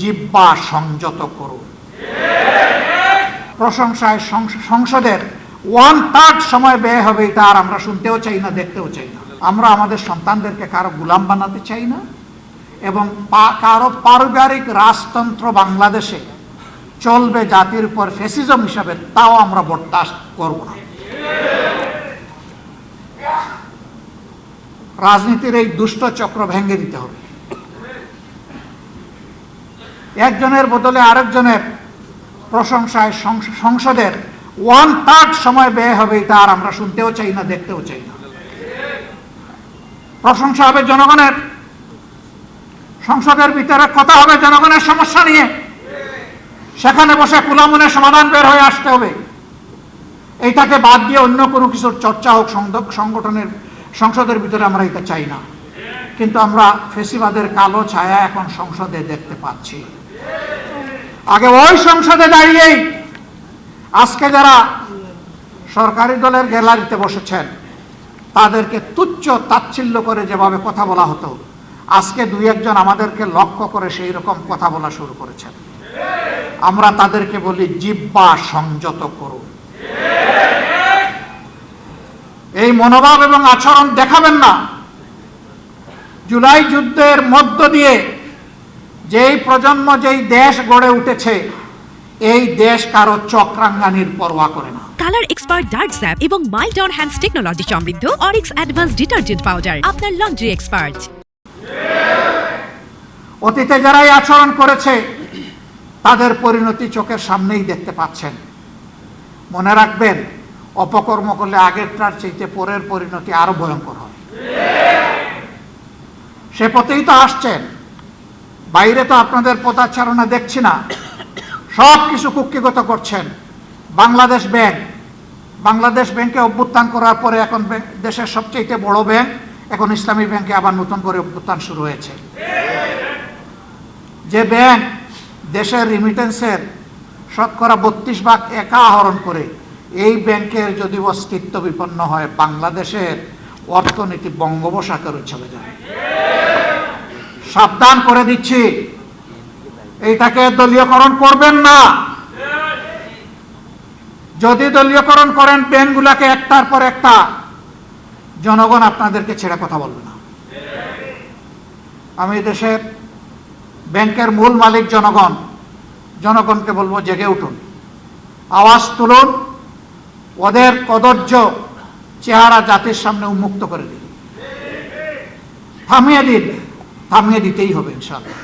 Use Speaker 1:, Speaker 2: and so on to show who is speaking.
Speaker 1: জিহ্বা সংযত করুন। প্রশংসায় সংসদের 1/3 সময় ব্যয় হবে, এটা আর আমরা শুনতেও চাই না, দেখতেও চাই না। আমরা আমাদের সন্তানদেরকে কারো গোলাম বানাতে চাই না, এবং কারো পারিবারিক রাজতন্ত্র বাংলাদেশে চলবে জাতির উপর ফ্যাসিজম হিসাবে, তাও আমরা বরদাস্ত করব না। রাজনীতির এই দুষ্ট চক্র ভেঙে দিতে হবে। একজনের বদলে আরেকজনের প্রশংসায় সংসদের 1/3 সময় ব্যয় হবে, এটা আর আমরা শুনতেও চাই না, দেখতেও চাই না। প্রশংসা হবে জনগণের, সংসদের ভিতরে কথা হবে জনগণের সমস্যা নিয়ে, সেখানে বসে কুলামনে সমাধান বের হয়ে আসতে হবে। এইটাকে বাদ দিয়ে অন্য কোনো কিছুর চর্চা হোক সংগঠনের সংসদের ভিতরে, আমরা এটা চাই না। কিন্তু আমরা ফেসিবাদের কালো ছায়া এখন সংসদে দেখতে পাচ্ছি। আগে ওই সংসদে দাঁড়িয়েই আজকে যারা সরকারি দলের গ্যালারিতে বসেছেন তাদেরকে তুচ্ছ তাচ্ছিল্য করে যেভাবে কথা বলা হতো, আজকে দুই একজন আমাদেরকে লক্ষ্য করে সেই রকম কথা বলা শুরু করেছেন। আমরা তাদেরকে বলি জিহ্বা সংযত করুন। এই মনোভাব এবং আচরণ দেখাবেন না। জুলাই যুদ্ধের মধ্য দিয়ে যেই প্রজন্ম, যেই দেশ গড়ে উঠেছে, এই দেশ কারো চক্রাঙ্গানির পরোয়া করে না।
Speaker 2: কালার এক্সপার্ট ডার্ক স্যাপ এবং মাইল্ড অন হ্যান্ডস টেকনোলজি সমৃদ্ধ অরিক্স অ্যাডভান্স ডিটারজেন্ট পাউডার, আপনার লন্ড্রি এক্সপার্ট।
Speaker 1: অতীতে যারাই আচরণ করেছে তাদের পরিণতি চোখের সামনেই দেখতে পাচ্ছেন। মনে রাখবেন, অপকর্ম করলে আগেরটার চাইতে পরের পরিণতি আরো ভয়ঙ্কর হয়। সে পথেই তো আসছেন। বাইরে তো আপনাদের পদাচারণা দেখছি না, সব কিছু কুক্ষিগত করছেন। বাংলাদেশ ব্যাংকে অভ্যুত্থান করার পরে এখন দেশের সবচেয়ে বড় ব্যাংক, এখন ইসলামী ব্যাংকে আবার নতুন করে অভ্যুত্থান শুরু হয়েছে। যে ব্যাংক দেশের রিমিটেন্সের শতকরা 32% একা আহরণ করে, এই ব্যাংকের যদি অস্তিত্ব বিপন্ন হয়, বাংলাদেশের অর্থনীতি বঙ্গোপসাগরে চলে যাবে। সাবধান করে দিচ্ছি, এইটাকে দলীয়করণ করবেন না। যদি দলীয়করণ করেন ব্যাংকগুলোকে একটার পর একটা, জনগণ আপনাদেরকে ছেড়ে কথা বলবে না। আমি দেশের ব্যাংকের মূল মালিক জনগণকে বলবো, জেগে উঠুন, আওয়াজ তুলুন, ওদের কদর্য চেহারা জাতির সামনে উন্মুক্ত করে দিন। থামিয়ে দিতেই হবে ইনশাআল্লাহ।